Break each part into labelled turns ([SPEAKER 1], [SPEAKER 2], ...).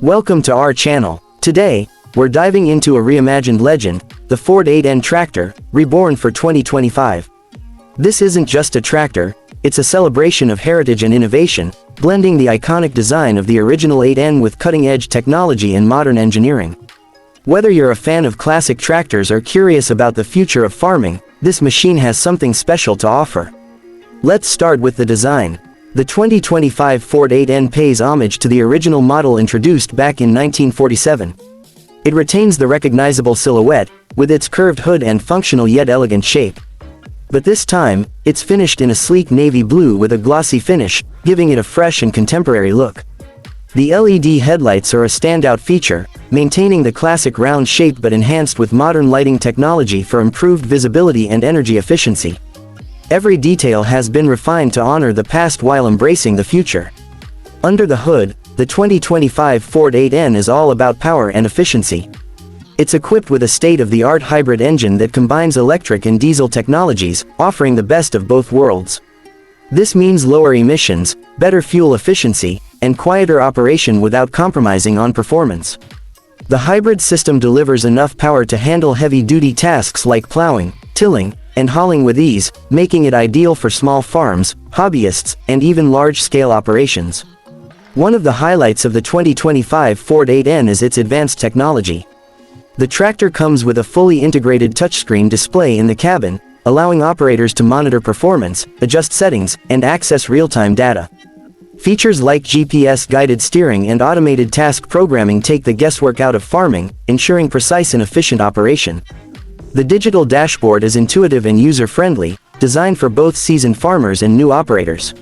[SPEAKER 1] Welcome to our channel. Today, we're diving into a reimagined legend, the Ford 8N tractor, reborn for 2025. This isn't just a tractor, it's a celebration of heritage and innovation, blending the iconic design of the original 8N with cutting-edge technology and modern engineering. Whether you're a fan of classic tractors or curious about the future of farming, this machine has something special to offer. Let's start with the design. The 2025 Ford 8N pays homage to the original model introduced back in 1947. It retains the recognizable silhouette, with its curved hood and functional yet elegant shape. But this time, it's finished in a sleek navy blue with a glossy finish, giving it a fresh and contemporary look. The LED headlights are a standout feature, maintaining the classic round shape but enhanced with modern lighting technology for improved visibility and energy efficiency. Every detail has been refined to honor the past while embracing the future. Under the hood, the 2025 Ford 8N is all about power and efficiency. It's equipped with a state-of-the-art hybrid engine that combines electric and diesel technologies, offering the best of both worlds. This means lower emissions, better fuel efficiency, and quieter operation without compromising on performance. The hybrid system delivers enough power to handle heavy-duty tasks like plowing, tilling, and hauling with ease, making it ideal for small farms, hobbyists, and even large-scale operations. One of the highlights of the 2025 Ford 8N is its advanced technology. The tractor comes with a fully integrated touchscreen display in the cabin, allowing operators to monitor performance, adjust settings, and access real-time data. Features like GPS-guided steering and automated task programming take the guesswork out of farming, ensuring precise and efficient operation. The digital dashboard is intuitive and user-friendly, designed for both seasoned farmers and new operators.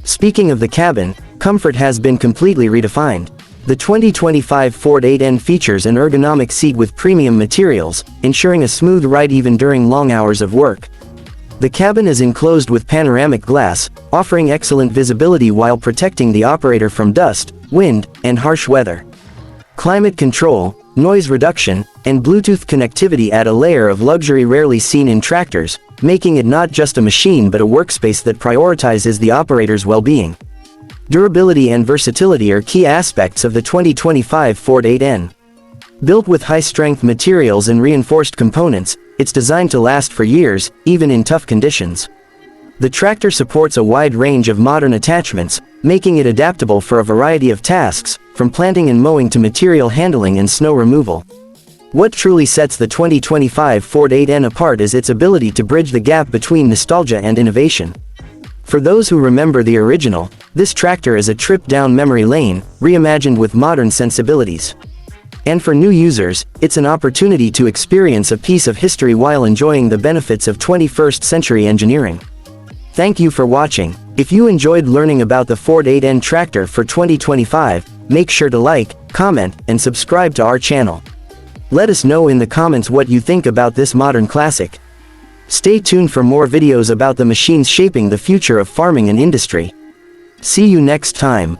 [SPEAKER 1] Speaking of the cabin, comfort has been completely redefined. The 2025 Ford 8N features an ergonomic seat with premium materials, ensuring a smooth ride even during long hours of work. The cabin is enclosed with panoramic glass, offering excellent visibility while protecting the operator from dust, wind, and harsh weather. Climate control, noise reduction, and Bluetooth connectivity add a layer of luxury rarely seen in tractors, making it not just a machine but a workspace that prioritizes the operator's well-being. Durability and versatility are key aspects of the 2025 Ford 8N. Built with high-strength materials and reinforced components, it's designed to last for years, even in tough conditions. The tractor supports a wide range of modern attachments, making it adaptable for a variety of tasks, from planting and mowing to material handling and snow removal. What truly sets the 2025 Ford 8N apart is its ability to bridge the gap between nostalgia and innovation. For those who remember the original, this tractor is a trip down memory lane, reimagined with modern sensibilities. And for new users, it's an opportunity to experience a piece of history while enjoying the benefits of 21st century engineering. Thank you for watching. If you enjoyed learning about the Ford 8N tractor for 2025, make sure to like, comment, and subscribe to our channel. Let us know in the comments what you think about this modern classic. Stay tuned for more videos about the machines shaping the future of farming and industry. See you next time.